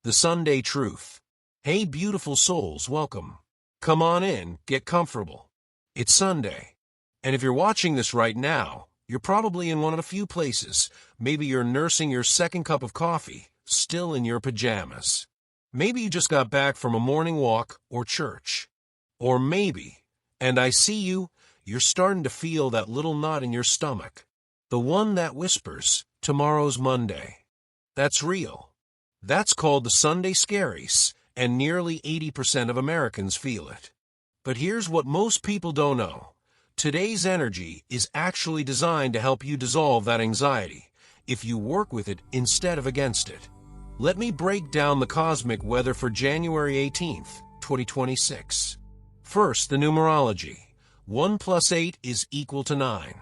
The Sunday Truth. Hey beautiful souls, welcome. Come on in, get comfortable. It's Sunday. And if you're watching this right now, you're probably in one of a few places. Maybe you're nursing your second cup of coffee, still in your pajamas. Maybe you just got back from a morning walk or church. Or maybe, and I see you, you're starting to feel that little knot in your stomach. The one that whispers, tomorrow's Monday. That's real. That's called the Sunday Scaries, and nearly 80% of Americans feel it. But here's what most people don't know. Today's energy is actually designed to help you dissolve that anxiety, if you work with it instead of against it. Let me break down the cosmic weather for January 18th, 2026. First, the numerology. 1 plus 8 is equal to 9.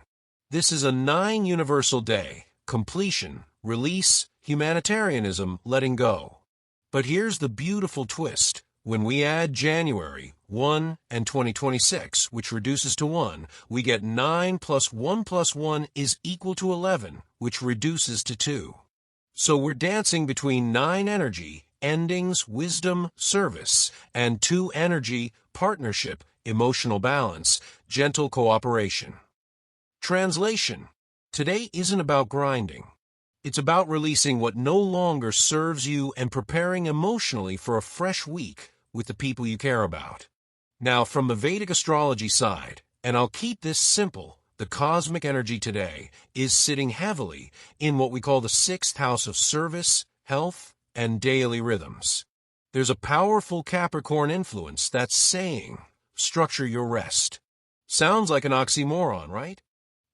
This is a 9 universal day, completion, release, humanitarianism, letting go. But here's the beautiful twist. When we add January 1 and 2026, which reduces to 1, we get 9 plus 1 is equal to 11, which reduces to 2. So we're dancing between 9 energy, endings, wisdom, service, and 2 energy, partnership, emotional balance, gentle cooperation. Translation. Today isn't about grinding. It's about releasing what no longer serves you and preparing emotionally for a fresh week with the people you care about. Now, from the Vedic astrology side, and I'll keep this simple, the cosmic energy today is sitting heavily in what we call the 6th house of service, health, and daily rhythms. There's a powerful Capricorn influence that's saying, structure your rest. Sounds like an oxymoron, right?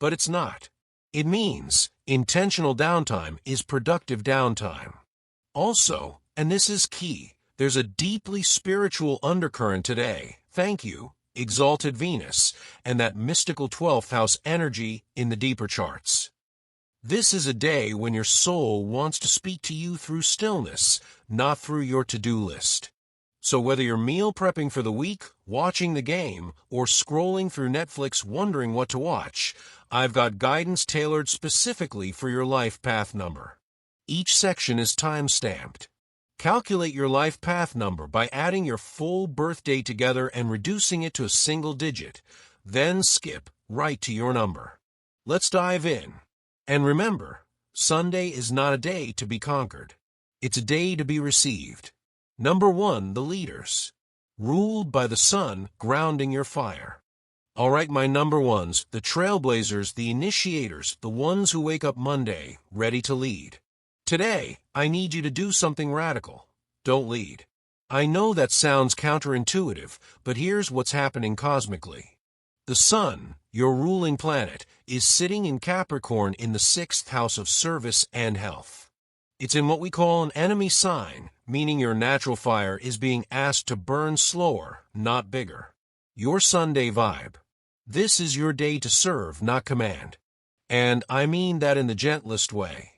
But it's not. It means intentional downtime is productive downtime. Also, and this is key, there's a deeply spiritual undercurrent today. Thank you, exalted Venus, and that mystical 12th house energy in the deeper charts. This is a day when your soul wants to speak to you through stillness, not through your to-do list. So whether you're meal prepping for the week, watching the game, or scrolling through Netflix wondering what to watch, I've got guidance tailored specifically for your life path number. Each section is time-stamped. Calculate your life path number by adding your full birthday together and reducing it to a single digit. Then skip right to your number. Let's dive in. And remember, Sunday is not a day to be conquered. It's a day to be received. Number 1, the leaders. Ruled by the sun, grounding your fire. All right, my number ones, the trailblazers, the initiators, the ones who wake up Monday, ready to lead. Today, I need you to do something radical. Don't lead. I know that sounds counterintuitive, but here's what's happening cosmically. The sun, your ruling planet, is sitting in Capricorn in the 6th house of service and health. It's in what we call an enemy sign, meaning your natural fire is being asked to burn slower, not bigger. Your Sunday vibe. This is your day to serve, not command. And I mean that in the gentlest way.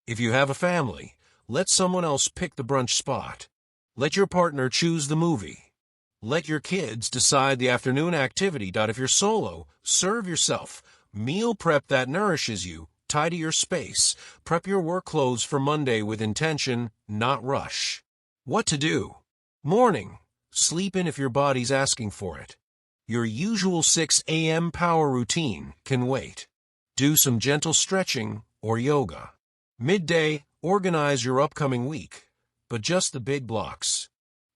If you have a family, let someone else pick the brunch spot. Let your partner choose the movie. Let your kids decide the afternoon activity. If you're solo, serve yourself. Meal prep that nourishes you. Tidy your space. Prep your work clothes for Monday with intention, not rush. What to do? Morning. Sleep in if your body's asking for it. Your usual 6 a.m. power routine can wait. Do some gentle stretching or yoga. Midday, organize your upcoming week, but just the big blocks.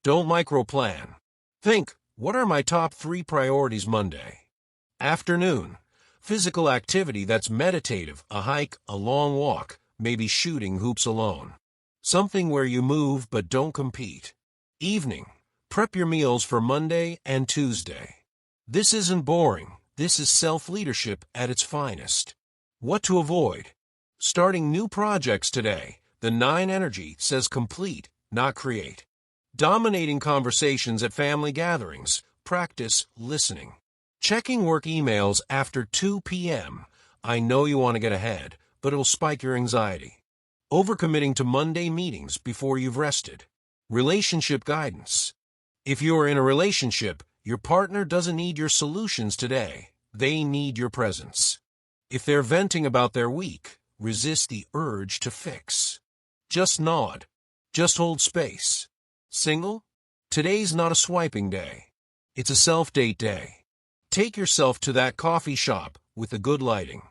Don't micro-plan. Think, what are my top 3 priorities Monday? Afternoon. Physical activity that's meditative, a hike, a long walk, maybe shooting hoops alone. Something where you move but don't compete. Evening. Prep your meals for Monday and Tuesday. This isn't boring. This is self-leadership at its finest. What to avoid? Starting new projects today. The 9 energy says complete, not create. Dominating conversations at family gatherings. Practice listening. Checking work emails after 2 p.m. I know you want to get ahead, but it'll spike your anxiety. Overcommitting to Monday meetings before you've rested. Relationship guidance. If you are in a relationship, your partner doesn't need your solutions today. They need your presence. If they're venting about their week, resist the urge to fix. Just nod. Just hold space. Single? Today's not a swiping day. It's a self-date day. Take yourself to that coffee shop with the good lighting.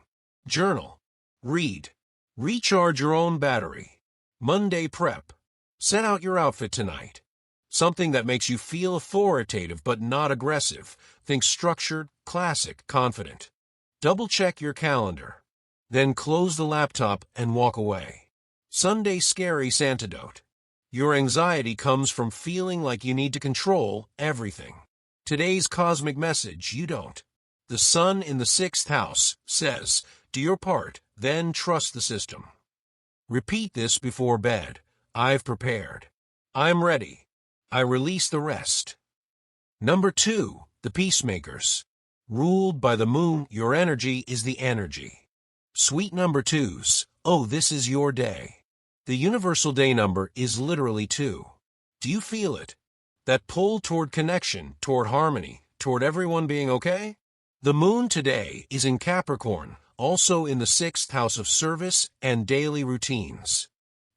Journal. Read. Recharge your own battery. Monday prep. Set out your outfit tonight. Something that makes you feel authoritative but not aggressive. Think structured, classic, confident. Double-check your calendar. Then close the laptop and walk away. Sunday Scaries antidote. Your anxiety comes from feeling like you need to control everything. Today's cosmic message, you don't. The sun in the 6th house says, do your part, then trust the system. Repeat this before bed. I've prepared. I'm ready. I release the rest. Number 2, the Peacemakers. Ruled by the moon, your energy is the energy. Sweet number 2s, oh, this is your day. The universal day number is literally 2. Do you feel it? That pull toward connection, toward harmony, toward everyone being okay? The moon today is in Capricorn, also in the 6th house of service and daily routines.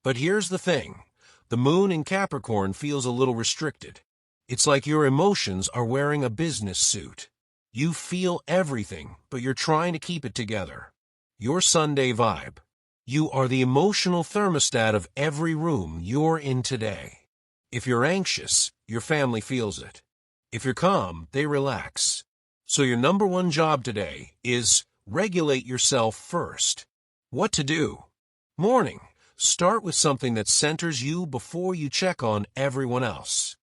But here's the thing. The moon in Capricorn feels a little restricted. It's like your emotions are wearing a business suit. You feel everything, but you're trying to keep it together. Your Sunday vibe. You are the emotional thermostat of every room you're in today. If you're anxious, your family feels it. If you're calm, they relax. So your number 1 job today is regulate yourself first. What to do? Morning. Start with something that centers you before you check on everyone else.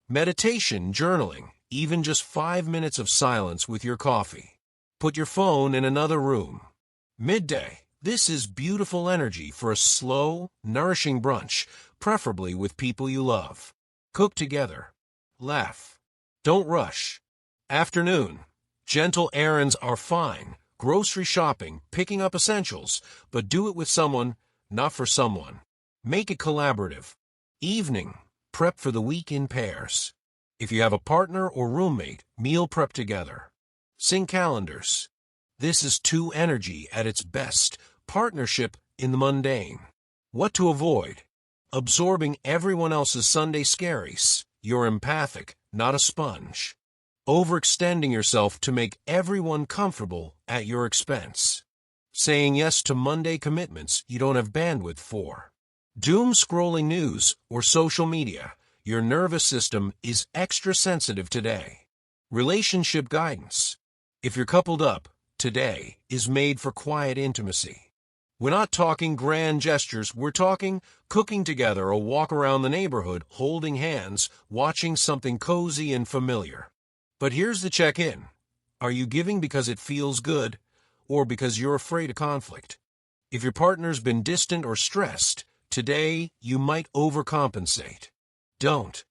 Meditation, journaling, even just 5 minutes of silence with your coffee. Put your phone in another room. Midday. This is beautiful energy for a slow, nourishing brunch, preferably with people you love. Cook together. Laugh. Don't rush. Afternoon. Gentle errands are fine. Grocery shopping, picking up essentials, but do it with someone, not for someone. Make it collaborative. Evening. Prep for the week in pairs. If you have a partner or roommate, meal prep together. Sync calendars. This is 2 energy at its best. Partnership in the mundane. What to avoid? Absorbing everyone else's Sunday scaries. You're empathic, not a sponge. Overextending yourself to make everyone comfortable at your expense. Saying yes to Monday commitments you don't have bandwidth for. Doom scrolling news or social media. Your nervous system is extra sensitive today. Relationship guidance. If you're coupled up, today is made for quiet intimacy. We're not talking grand gestures, we're talking cooking together a walk around the neighborhood, holding hands, watching something cozy and familiar. But here's the check-in. Are you giving because it feels good, or because you're afraid of conflict? If your partner's been distant or stressed, today you might overcompensate. Don't.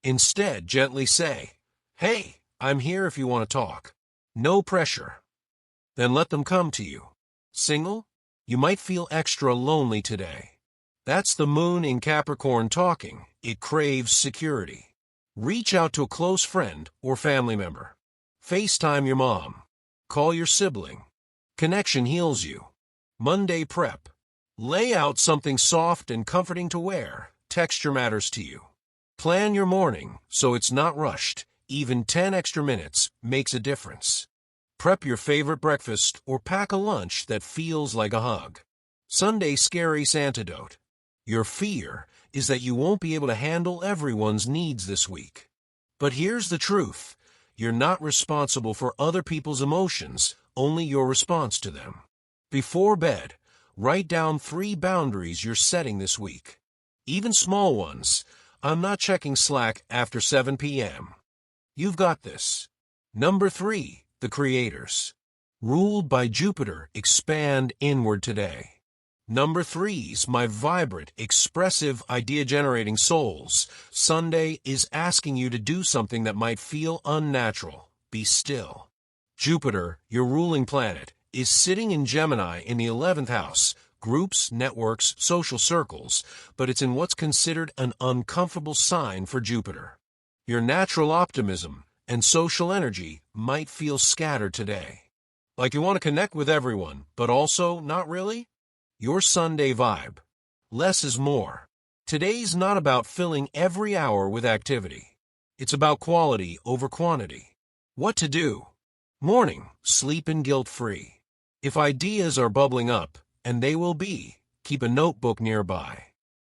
Instead, gently say, hey, I'm here if you want to talk. No pressure. Then let them come to you. Single? You might feel extra lonely today. That's the moon in Capricorn talking. It craves security. Reach out to a close friend or family member. FaceTime your mom. Call your sibling. Connection heals you. Monday prep. Lay out something soft and comforting to wear. Texture matters to you. Plan your morning so it's not rushed. Even 10 extra minutes makes a difference. Prep your favorite breakfast or pack a lunch that feels like a hug. Sunday Scaries antidote. Your fear is that you won't be able to handle everyone's needs this week. But here's the truth. You're not responsible for other people's emotions, only your response to them. Before bed, write down 3 boundaries you're setting this week. Even small ones. I'm not checking Slack after 7 p.m. You've got this. Number 3. The Creators. Ruled by Jupiter, expand inward today. Number 3's my vibrant, expressive, idea-generating souls. Sunday is asking you to do something that might feel unnatural. Be still. Jupiter, your ruling planet, is sitting in Gemini in the 11th house, groups, networks, social circles, but it's in what's considered an uncomfortable sign for Jupiter. Your natural optimism and social energy might feel scattered today. Like you want to connect with everyone, but also not really? Your Sunday vibe. Less is more. Today's not about filling every hour with activity. It's about quality over quantity. What to do? Morning, sleep in guilt-free. If ideas are bubbling up, and they will be, keep a notebook nearby.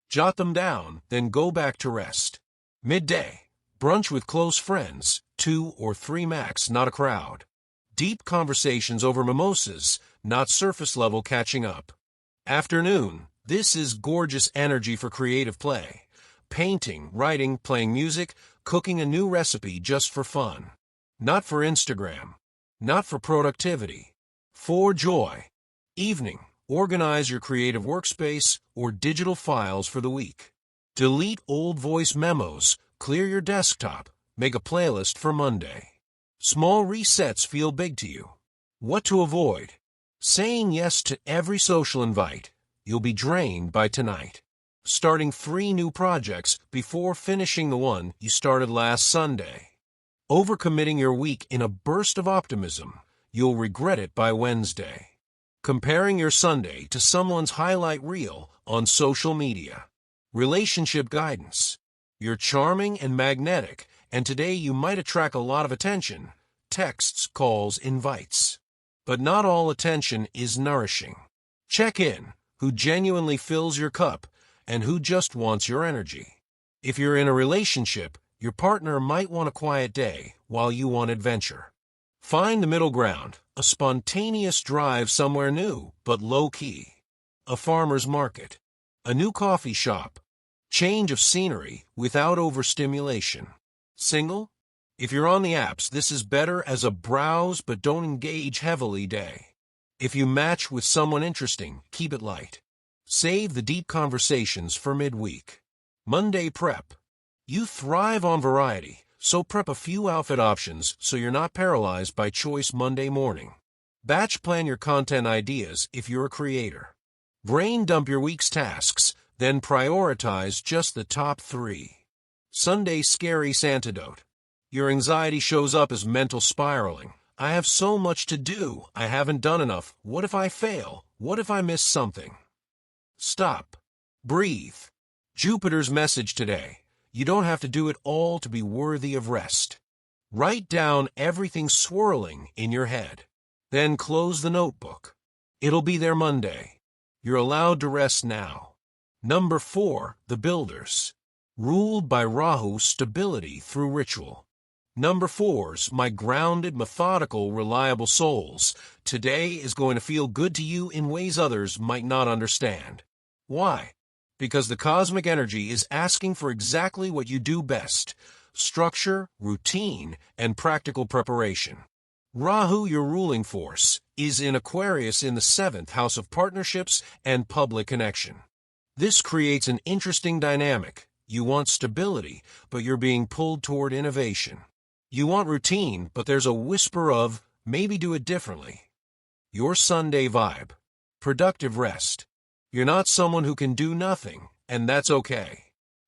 Jot them down, then go back to rest. Midday, brunch with close friends, 2 or 3 max, not a crowd. Deep conversations over mimosas, not surface-level catching up. Afternoon, this is gorgeous energy for creative play. Painting, writing, playing music, cooking a new recipe just for fun. Not for Instagram. Not for productivity. For joy. Evening, organize your creative workspace or digital files for the week. Delete old voice memos, clear your desktop, make a playlist for Monday. Small resets feel big to you. What to avoid? Saying yes to every social invite. You'll be drained by tonight. Starting 3 new projects before finishing the one you started last Sunday. Overcommitting your week in a burst of optimism. You'll regret it by Wednesday. Comparing your Sunday to someone's highlight reel on social media. Relationship guidance. You're charming and magnetic, and today you might attract a lot of attention. Texts, calls, invites. But not all attention is nourishing. Check in. Who genuinely fills your cup, and who just wants your energy. If you're in a relationship, your partner might want a quiet day while you want adventure. Find the middle ground, a spontaneous drive somewhere new but low-key. A farmer's market. A new coffee shop. Change of scenery without overstimulation. Single? If you're on the apps, this is better as a browse but don't engage heavily day. If you match with someone interesting, keep it light. Save the deep conversations for midweek. Monday prep. You thrive on variety, so prep a few outfit options so you're not paralyzed by choice Monday morning. Batch plan your content ideas if you're a creator. Brain dump your week's tasks, then prioritize just the top 3. Sunday Scaries antidote. Your anxiety shows up as mental spiraling. I have so much to do. I haven't done enough. What if I fail? What if I miss something? Stop. Breathe. Jupiter's message today. You don't have to do it all to be worthy of rest. Write down everything swirling in your head. Then close the notebook. It'll be there Monday. You're allowed to rest now. Number 4, the builders. Ruled by Rahu, stability through ritual. Number 4's, my grounded, methodical, reliable souls. Today is going to feel good to you in ways others might not understand. Why? Because the cosmic energy is asking for exactly what you do best: structure, routine, and practical preparation. Rahu, your ruling force, is in Aquarius in the 7th house of partnerships and public connection. This creates an interesting dynamic. You want stability, but you're being pulled toward innovation. You want routine, but there's a whisper of, maybe do it differently. Your Sunday vibe. Productive rest. You're not someone who can do nothing, and that's okay.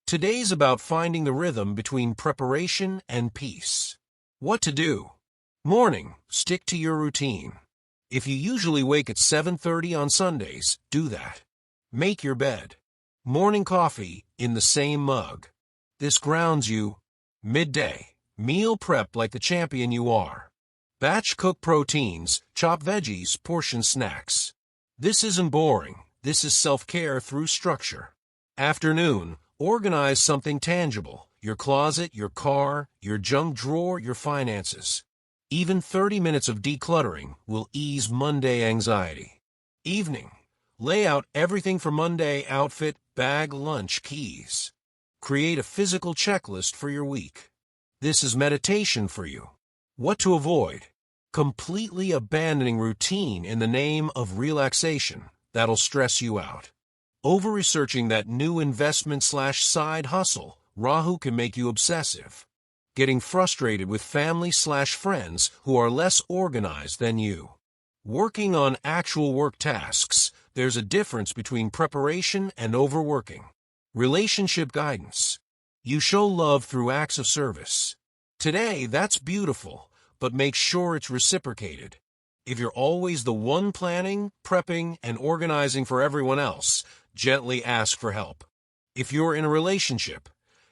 Today's about finding the rhythm between preparation and peace. What to do? Morning, stick to your routine. If you usually wake at 7:30 on Sundays, do that. Make your bed. Morning coffee in the same mug. This grounds you. Midday. Meal prep like the champion you are. Batch cook proteins, chop veggies, portion snacks. This isn't boring. This is self-care through structure. Afternoon, organize something tangible. Your closet, your car, your junk drawer, your finances. Even 30 minutes of decluttering will ease Monday anxiety. Evening, lay out everything for Monday: outfit, bag, lunch, keys. Create a physical checklist for your week. This is meditation for you. What to avoid? Completely abandoning routine in the name of relaxation. That'll stress you out. Over-researching that new investment/side hustle. Rahu can make you obsessive. Getting frustrated with family/friends who are less organized than you. Working on actual work tasks. There's a difference between preparation and overworking. Relationship guidance. You show love through acts of service. Today, that's beautiful, but make sure it's reciprocated. If you're always the one planning, prepping, and organizing for everyone else, gently ask for help. If you're in a relationship,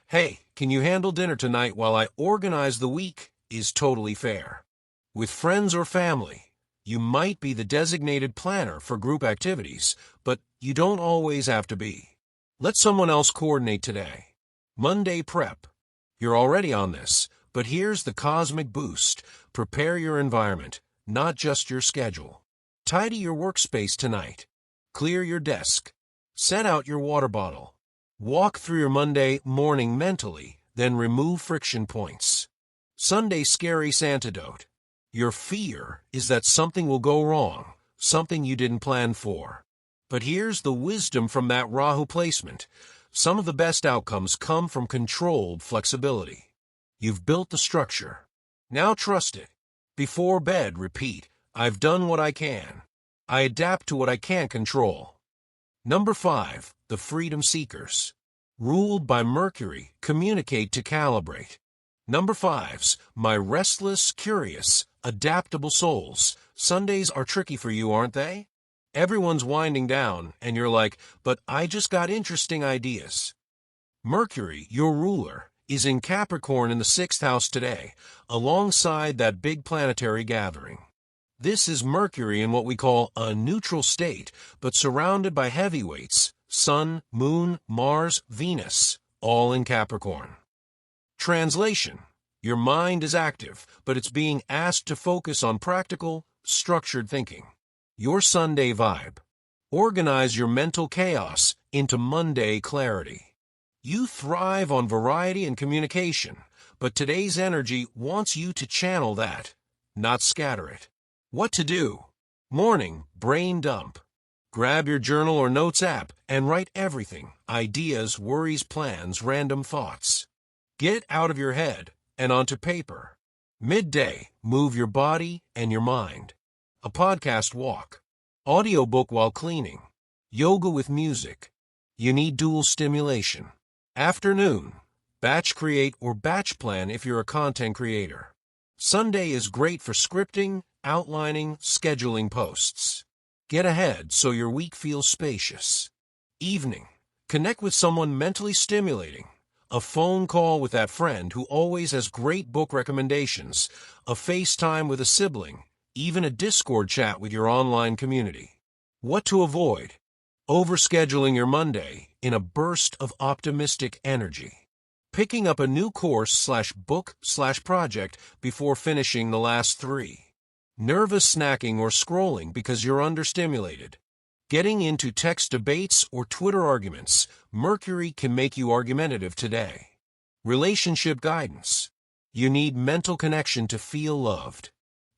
"Hey, can you handle dinner tonight while I organize the week?" is totally fair. With friends or family, you might be the designated planner for group activities, but you don't always have to be. Let someone else coordinate today. Monday prep. You're already on this, but here's the cosmic boost. Prepare your environment, not just your schedule. Tidy your workspace tonight. Clear your desk. Set out your water bottle. Walk through your Monday morning mentally, then remove friction points. Sunday Scaries antidote. Your fear is that something will go wrong, something you didn't plan for. But here's the wisdom from that Rahu placement. Some of the best outcomes come from controlled flexibility. You've built the structure. Now trust it. Before bed, repeat, "I've done what I can. I adapt to what I can't control." Number 5, the Freedom Seekers. Ruled by Mercury, communicate to calibrate. Number 5s, my restless, curious, adaptable souls. Sundays are tricky for you, aren't they? Everyone's winding down, and you're like, "But I just got interesting ideas." Mercury, your ruler, is in Capricorn in the 6th house today, alongside that big planetary gathering. This is Mercury in what we call a neutral state, but surrounded by heavyweights, Sun, Moon, Mars, Venus, all in Capricorn. Translation: your mind is active, but it's being asked to focus on practical, structured thinking. Your Sunday vibe. Organize your mental chaos into Monday clarity. You thrive on variety and communication, but today's energy wants you to channel that, not scatter it. What to do? Morning, brain dump. Grab your journal or notes app and write everything: ideas, worries, plans, random thoughts. Get out of your head and onto paper. Midday, move your body and your mind. A podcast walk. Audiobook while cleaning. Yoga with music. You need dual stimulation. Afternoon, batch create or batch plan if you're a content creator. Sunday is great for scripting, outlining, scheduling posts. Get ahead so your week feels spacious. Evening, connect with someone mentally stimulating. A phone call with that friend who always has great book recommendations, a FaceTime with a sibling, even a Discord chat with your online community. What to avoid? Overscheduling your Monday in a burst of optimistic energy. Picking up a new course/book/project before finishing the last 3. Nervous snacking or scrolling because you're understimulated. Getting into text debates or Twitter arguments. Mercury can make you argumentative today. Relationship guidance. You need mental connection to feel loved.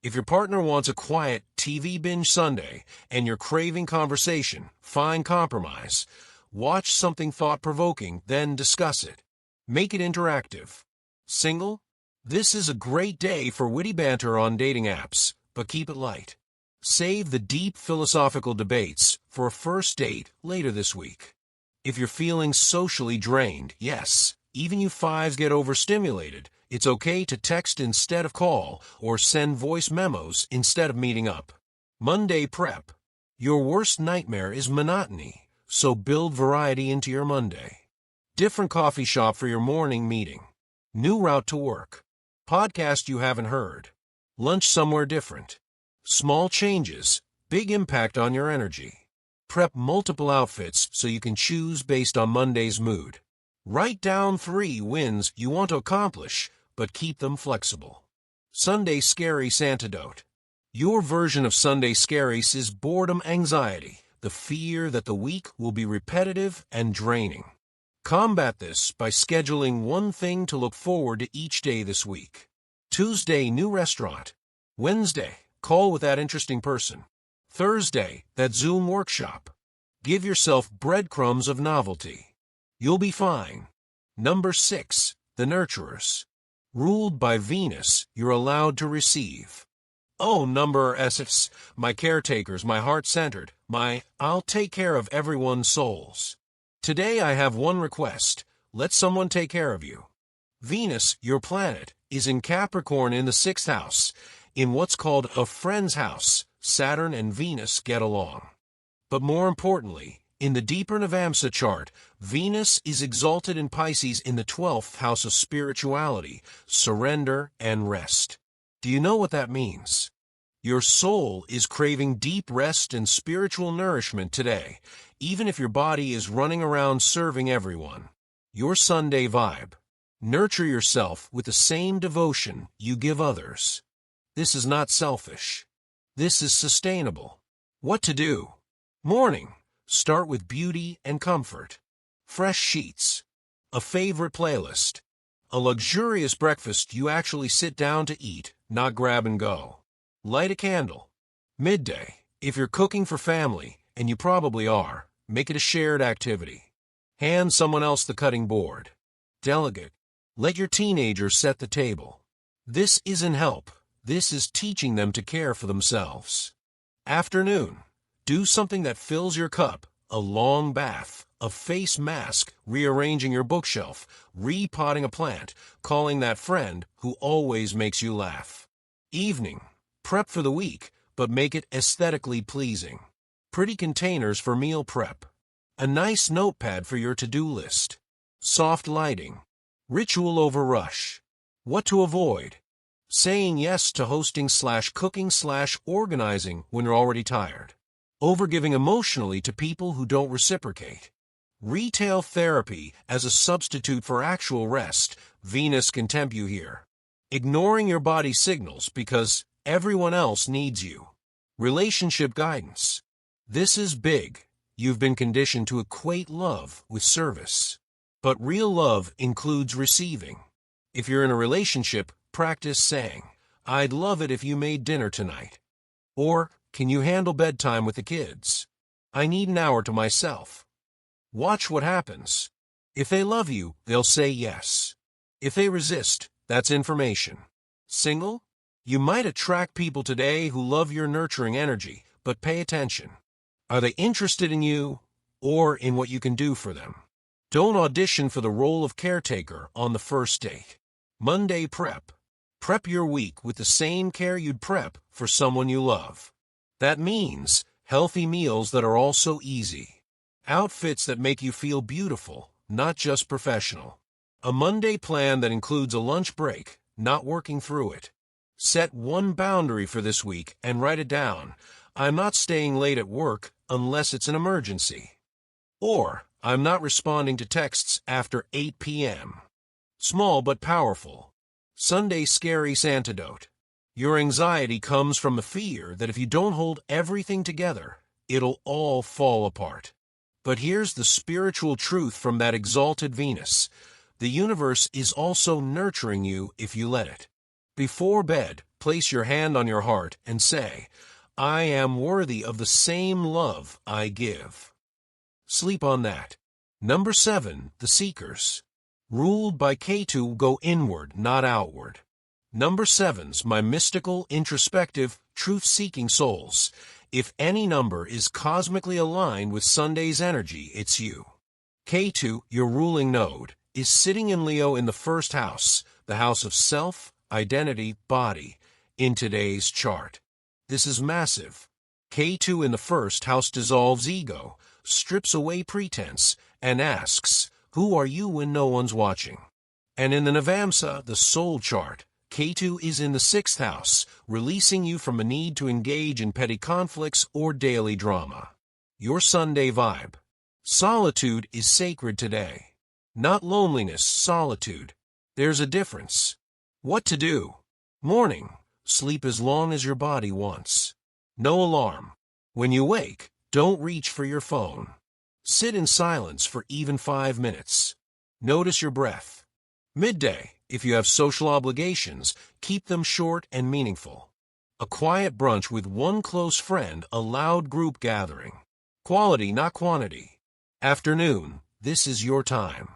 If your partner wants a quiet TV binge Sunday and you're craving conversation, find compromise. Watch something thought-provoking, then discuss it. Make it interactive. Single? This is a great day for witty banter on dating apps, but keep it light. Save the deep philosophical debates for a first date later this week. If you're feeling socially drained, yes, even you 5s get overstimulated, it's okay to text instead of call or send voice memos instead of meeting up. Monday prep. Your worst nightmare is monotony, so build variety into your Monday. Different coffee shop for your morning meeting. New route to work. Podcast you haven't heard. Lunch somewhere different. Small changes, big impact on your energy. Prep multiple outfits so you can choose based on Monday's mood. Write down 3 wins you want to accomplish, but keep them flexible. Sunday Scaries antidote. Your version of Sunday Scaries is boredom anxiety, the fear that the week will be repetitive and draining. Combat this by scheduling one thing to look forward to each day this week. Tuesday, new restaurant. Wednesday, call with that interesting person. Thursday, that Zoom workshop. Give yourself breadcrumbs of novelty. You'll be fine. Number 6, the Nurturers. Ruled by Venus, you're allowed to receive. Oh, number SS, my caretakers, my heart-centered, my I'll take care of everyone's souls. Today I have one request. Let someone take care of you. Venus, your planet, is in Capricorn in the 6th house, in what's called a friend's house. Saturn and Venus get along. But more importantly, In the deeper Navamsa chart, Venus is exalted in Pisces in the 12th house of spirituality, surrender, and rest. Do you know what that means? Your soul is craving deep rest and spiritual nourishment today, even if your body is running around serving everyone. Your Sunday vibe. Nurture yourself with the same devotion you give others. This is not selfish. This is sustainable. What to do? Morning. Start with beauty and comfort. Fresh sheets. A favorite playlist. A luxurious breakfast you actually sit down to eat, not grab and go. Light a candle. Midday. If you're cooking for family, and you probably are, make it a shared activity. Hand someone else the cutting board. Delegate. Let your teenagers set the table. This isn't help. This is teaching them to care for themselves. Afternoon. Do something that fills your cup, a long bath, a face mask, rearranging your bookshelf, repotting a plant, calling that friend who always makes you laugh. Evening. Prep for the week, but make it aesthetically pleasing. Pretty containers for meal prep. A nice notepad for your to-do list. Soft lighting. Ritual over rush. What to avoid? Saying yes to hosting/cooking/organizing when you're already tired. Overgiving emotionally to people who don't reciprocate. Retail therapy as a substitute for actual rest. Venus can tempt you here. Ignoring your body's signals because everyone else needs you. Relationship guidance. This is big. You've been conditioned to equate love with service. But real love includes receiving. If you're in a relationship, practice saying, "I'd love it if you made dinner tonight." Or, "Can you handle bedtime with the kids? I need an hour to myself." Watch what happens. If they love you, they'll say yes. If they resist, that's information. Single? You might attract people today who love your nurturing energy, but pay attention. Are they interested in you or in what you can do for them? Don't audition for the role of caretaker on the first date. Monday prep. Prep your week with the same care you'd prep for someone you love. That means healthy meals that are also easy. Outfits that make you feel beautiful, not just professional. A Monday plan that includes a lunch break, not working through it. Set one boundary for this week and write it down. I'm not staying late at work unless it's an emergency. Or, I'm not responding to texts after 8 p.m. Small but powerful. Sunday Scaries antidote. Your anxiety comes from the fear that if you don't hold everything together, it'll all fall apart. But here's the spiritual truth from that exalted Venus. The universe is also nurturing you if you let it. Before bed, place your hand on your heart and say, "I am worthy of the same love I give." Sleep on that. Number 7, the Seekers. Ruled by Ketu, go inward, not outward. Number 7's my mystical, introspective, truth-seeking souls. If any number is cosmically aligned with Sunday's energy, it's you. Ketu, your ruling node, is sitting in Leo in the first house, the house of self, identity, body, in today's chart. This is massive. Ketu in the first house dissolves ego, strips away pretense, and asks, who are you when no one's watching? And in the Navamsa, the soul chart, Ketu is in the 6th house, releasing you from a need to engage in petty conflicts or daily drama. Your Sunday vibe. Solitude is sacred today. Not loneliness, solitude. There's a difference. What to do? Morning. Sleep as long as your body wants. No alarm. When you wake, don't reach for your phone. Sit in silence for even 5 minutes. Notice your breath. Midday. If you have social obligations, keep them short and meaningful. A quiet brunch with one close friend, a loud group gathering. Quality, not quantity. Afternoon. This is your time.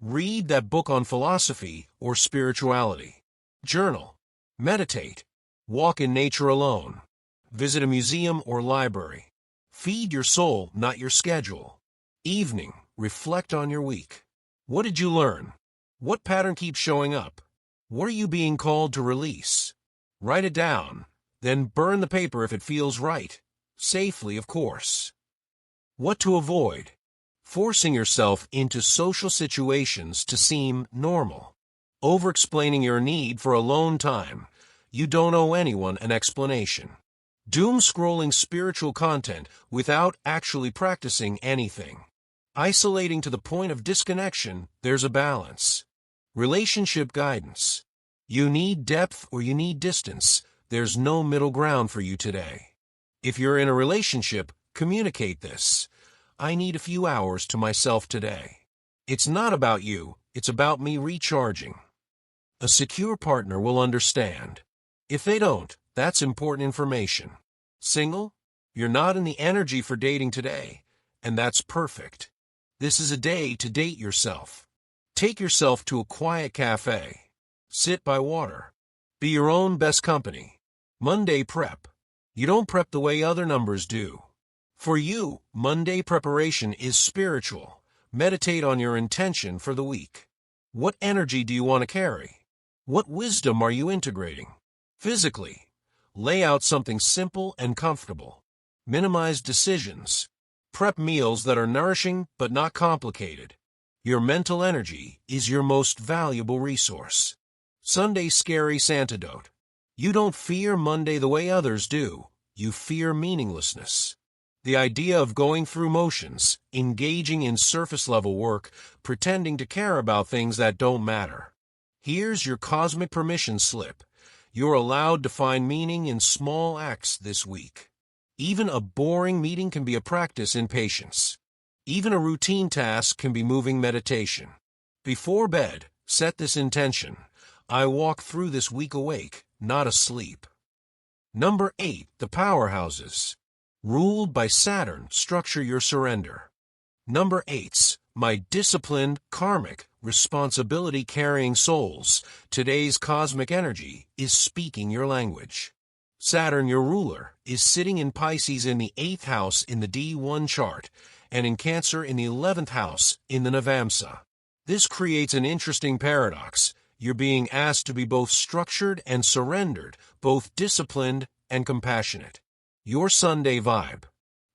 Read that book on philosophy or spirituality. Journal. Meditate. Walk in nature alone. Visit a museum or library. Feed your soul, not your schedule. Evening. Reflect on your week. What did you learn? What pattern keeps showing up? What are you being called to release? Write it down. Then burn the paper if it feels right. Safely, of course. What to avoid? Forcing yourself into social situations to seem normal. Over-explaining your need for alone time. You don't owe anyone an explanation. Doom-scrolling spiritual content without actually practicing anything. Isolating to the point of disconnection. There's a balance. Relationship guidance. You need depth or you need distance. There's no middle ground for you today. If you're in a relationship, communicate this. I need a few hours to myself today. It's not about you, it's about me recharging. A secure partner will understand. If they don't, that's important information. Single? You're not in the energy for dating today, and that's perfect. This is a day to date yourself. Take yourself to a quiet cafe. Sit by water. Be your own best company. Monday prep. You don't prep the way other numbers do. For you, Monday preparation is spiritual. Meditate on your intention for the week. What energy do you want to carry? What wisdom are you integrating? Physically, lay out something simple and comfortable. Minimize decisions. Prep meals that are nourishing but not complicated. Your mental energy is your most valuable resource. Sunday Scaries antidote. You don't fear Monday the way others do. You fear meaninglessness. The idea of going through motions, engaging in surface-level work, pretending to care about things that don't matter. Here's your cosmic permission slip. You're allowed to find meaning in small acts this week. Even a boring meeting can be a practice in patience. Even a routine task can be moving meditation. Before bed, set this intention. I walk through this week awake, not asleep. Number 8. The Powerhouses. Ruled by Saturn, structure your surrender. Number 8. My disciplined, karmic, responsibility-carrying souls. Today's cosmic energy is speaking your language. Saturn, your ruler, is sitting in Pisces in the 8th house in the D1 chart, and in Cancer in the 11th house in the Navamsa. This creates an interesting paradox. You're being asked to be both structured and surrendered, both disciplined and compassionate. Your Sunday vibe.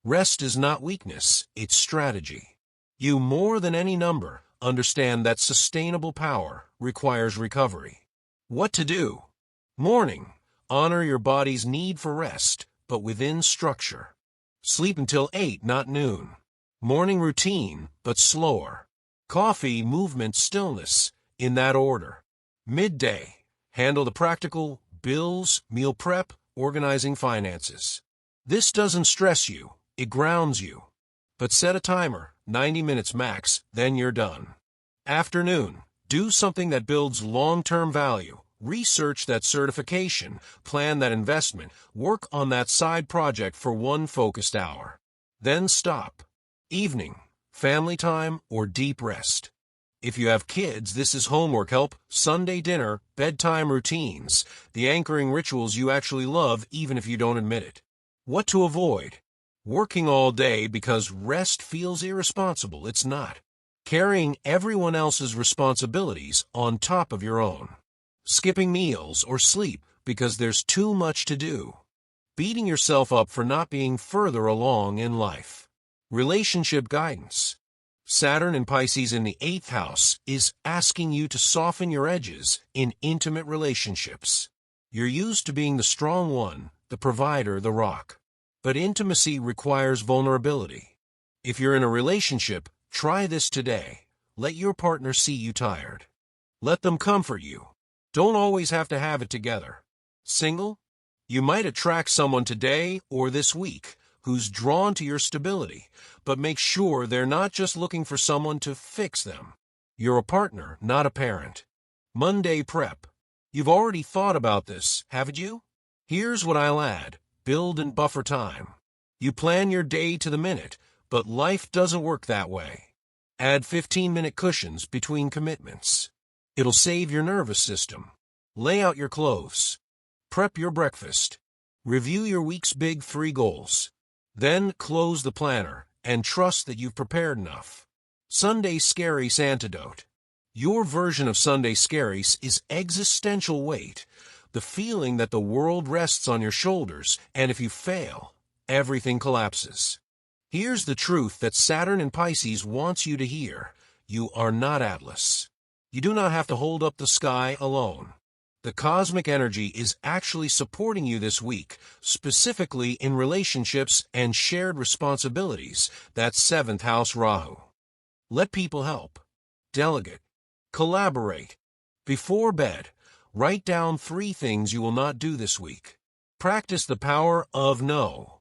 Rest is not weakness, it's strategy. You, more than any number, understand that sustainable power requires recovery. What to do? Morning. Honor your body's need for rest, but within structure. Sleep until 8, not noon. Morning routine, but slower. Coffee, movement, stillness, in that order. Midday. Handle the practical, bills, meal prep, organizing finances. This doesn't stress you, it grounds you. But set a timer, 90 minutes max, then you're done. Afternoon. Do something that builds long-term value. Research that certification, plan that investment, work on that side project for one focused hour. Then stop. Evening. Family time or deep rest. If you have kids, this is homework help, Sunday dinner, bedtime routines, the anchoring rituals you actually love even if you don't admit it. What to avoid? Working all day because rest feels irresponsible. It's not. Carrying everyone else's responsibilities on top of your own. Skipping meals or sleep because there's too much to do. Beating yourself up for not being further along in life. Relationship guidance. Saturn in Pisces in the 8th house is asking you to soften your edges in intimate relationships. You're used to being the strong one, the provider, the rock. But intimacy requires vulnerability. If you're in a relationship, try this today. Let your partner see you tired. Let them comfort you. Don't always have to have it together. Single? You might attract someone today or this week who's drawn to your stability, but make sure they're not just looking for someone to fix them. You're a partner, not a parent. Monday prep. You've already thought about this, haven't you? Here's what I'll add. Build and buffer time. You plan your day to the minute, but life doesn't work that way. Add 15-minute cushions between commitments. It'll save your nervous system. Lay out your clothes. Prep your breakfast. Review your week's big 3 goals. Then close the planner and trust that you've prepared enough. Sunday Scaries antidote. Your version of Sunday Scaries is existential weight, the feeling that the world rests on your shoulders, and if you fail, everything collapses. Here's the truth that Saturn in Pisces wants you to hear. You are not Atlas. You do not have to hold up the sky alone. The cosmic energy is actually supporting you this week, specifically in relationships and shared responsibilities. That's 7th house Rahu. Let people help. Delegate. Collaborate. Before bed, write down 3 things you will not do this week. Practice the power of no.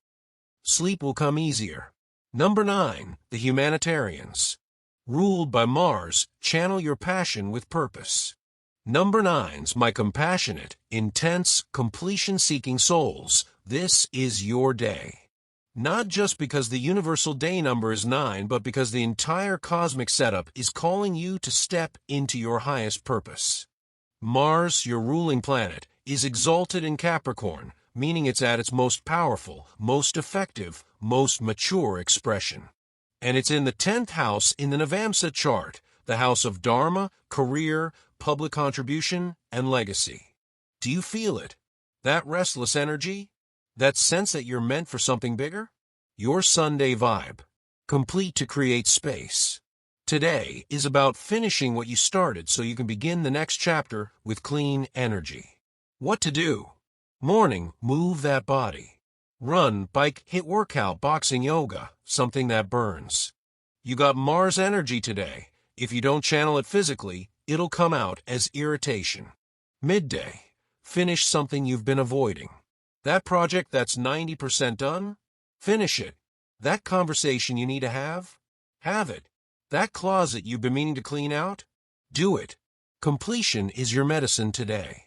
Sleep will come easier. Number 9, the Humanitarians. Ruled by Mars, channel your passion with purpose. Number 9's my compassionate, intense, completion-seeking souls. This is your day. Not just because the universal day number is 9, but because the entire cosmic setup is calling you to step into your highest purpose. Mars, your ruling planet, is exalted in Capricorn, meaning it's at its most powerful, most effective, most mature expression. And it's in the 10th house in the Navamsa chart, the house of Dharma, career, public contribution, and legacy. Do you feel it? That restless energy? That sense that you're meant for something bigger? Your Sunday vibe. Complete to create space. Today is about finishing what you started so you can begin the next chapter with clean energy. What to do? Morning, move that body. Run, bike, hit workout, boxing, yoga, something that burns. You got Mars energy today. If you don't channel it physically, it'll come out as irritation. Midday, finish something you've been avoiding. That project that's 90% done? Finish it. That conversation you need to have? Have it. That closet you've been meaning to clean out? Do it. Completion is your medicine today.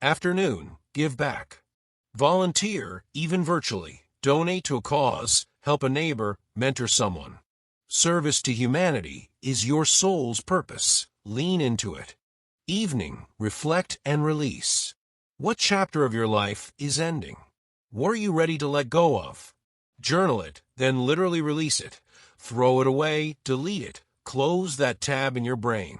Afternoon, give back. Volunteer, even virtually. Donate to a cause, help a neighbor, mentor someone. Service to humanity is your soul's purpose. Lean into it. Evening, reflect and release. What chapter of your life is ending? What are you ready to let go of? Journal it, then literally release it. Throw it away, delete it. Close that tab in your brain.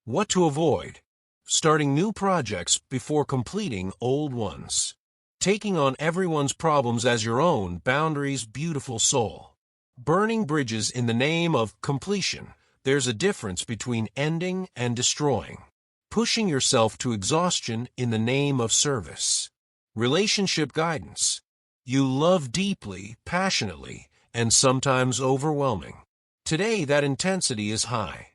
What to avoid? Starting new projects before completing old ones. Taking on everyone's problems as your own. Boundaries, beautiful soul. Burning bridges in the name of completion. There's a difference between ending and destroying. Pushing yourself to exhaustion in the name of service. Relationship guidance. You love deeply, passionately, and sometimes overwhelming. Today, that intensity is high.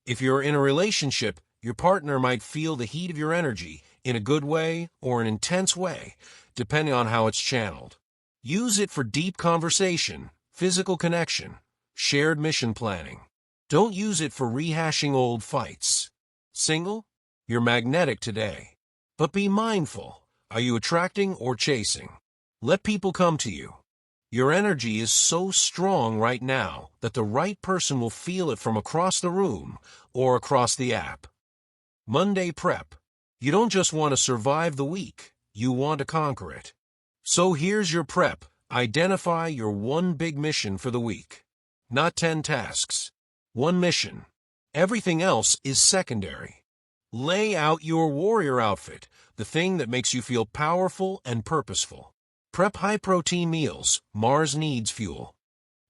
If you're in a relationship, your partner might feel the heat of your energy in a good way or an intense way, depending on how it's channeled. Use it for deep conversation, physical connection, shared mission planning. Don't use it for rehashing old fights. Single? You're magnetic today. But be mindful. Are you attracting or chasing? Let people come to you. Your energy is so strong right now that the right person will feel it from across the room or across the app. Monday prep. You don't just want to survive the week. You want to conquer it. So here's your prep. Identify your one big mission for the week. Not 10 tasks. One mission. Everything else is secondary. Lay out your warrior outfit, the thing that makes you feel powerful and purposeful. Prep high-protein meals. Mars needs fuel.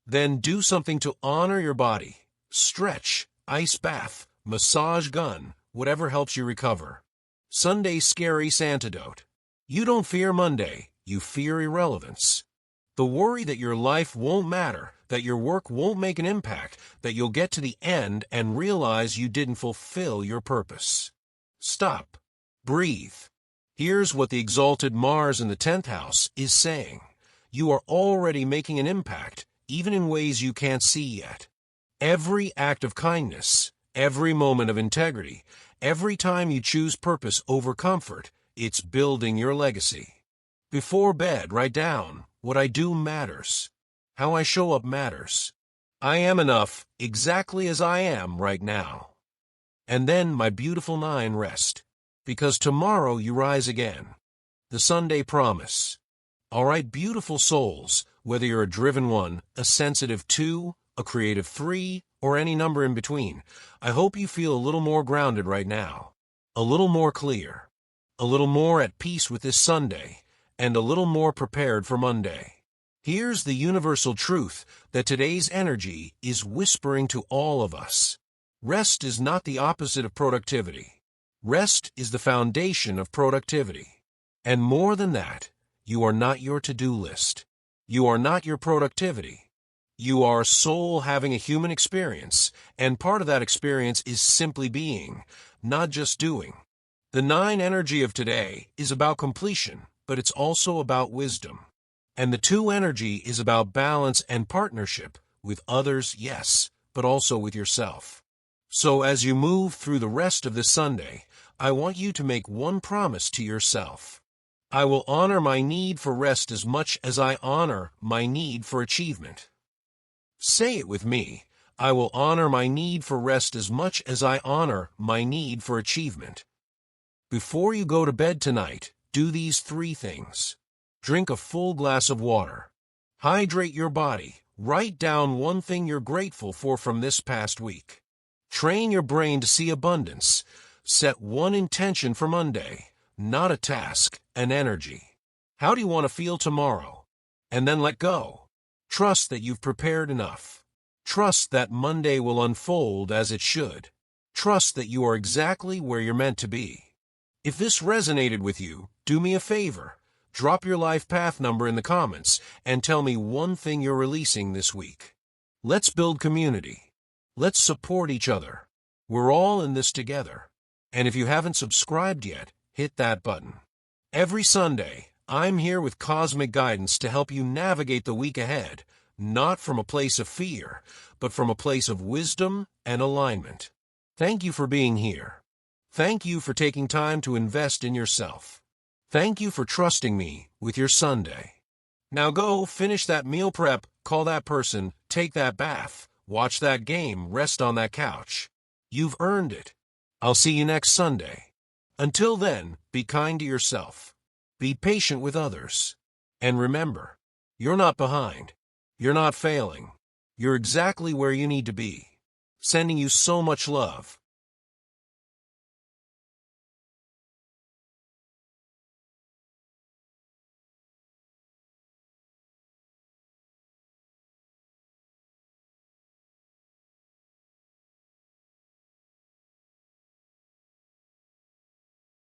Then do something to honor your body. Stretch, ice bath, massage gun, whatever helps you recover. Sunday Scaries antidote. You don't fear Monday, you fear irrelevance. The worry that your life won't matter, that your work won't make an impact, that you'll get to the end and realize you didn't fulfill your purpose. Stop. Breathe. Here's what the exalted Mars in the 10th house is saying. You are already making an impact, even in ways you can't see yet. Every act of kindness, every moment of integrity, every time you choose purpose over comfort, it's building your legacy. Before bed, write down, what I do matters. How I show up matters. I am enough, exactly as I am right now. And then, my beautiful 9, rest. Because tomorrow you rise again. The Sunday promise. All right, beautiful souls, whether you're a driven 1, a sensitive 2, a creative 3, or any number in between, I hope you feel a little more grounded right now. A little more clear. A little more at peace with this Sunday, and a little more prepared for Monday. Here's the universal truth that today's energy is whispering to all of us. Rest is not the opposite of productivity. Rest is the foundation of productivity. And more than that, you are not your to-do list. You are not your productivity. You are a soul having a human experience, and part of that experience is simply being, not just doing. The 9 energy of today is about completion, but it's also about wisdom. And the 2 energy is about balance and partnership with others, yes, but also with yourself. So as you move through the rest of this Sunday, I want you to make one promise to yourself. I will honor my need for rest as much as I honor my need for achievement. Say it with me. I will honor my need for rest as much as I honor my need for achievement. Before you go to bed tonight, do these 3 things. Drink a full glass of water. Hydrate your body. Write down one thing you're grateful for from this past week. Train your brain to see abundance. Set one intention for Monday, not a task, an energy. How do you want to feel tomorrow? And then let go. Trust that you've prepared enough. Trust that Monday will unfold as it should. Trust that you are exactly where you're meant to be. If this resonated with you, do me a favor. Drop your life path number in the comments and tell me one thing you're releasing this week. Let's build community. Let's support each other. We're all in this together. And if you haven't subscribed yet, hit that button. Every Sunday, I'm here with cosmic guidance to help you navigate the week ahead, not from a place of fear, but from a place of wisdom and alignment. Thank you for being here. Thank you for taking time to invest in yourself. Thank you for trusting me with your Sunday. Now go finish that meal prep, call that person, take that bath, watch that game, rest on that couch. You've earned it. I'll see you next Sunday. Until then, be kind to yourself. Be patient with others. And remember, you're not behind. You're not failing. You're exactly where you need to be. Sending you so much love.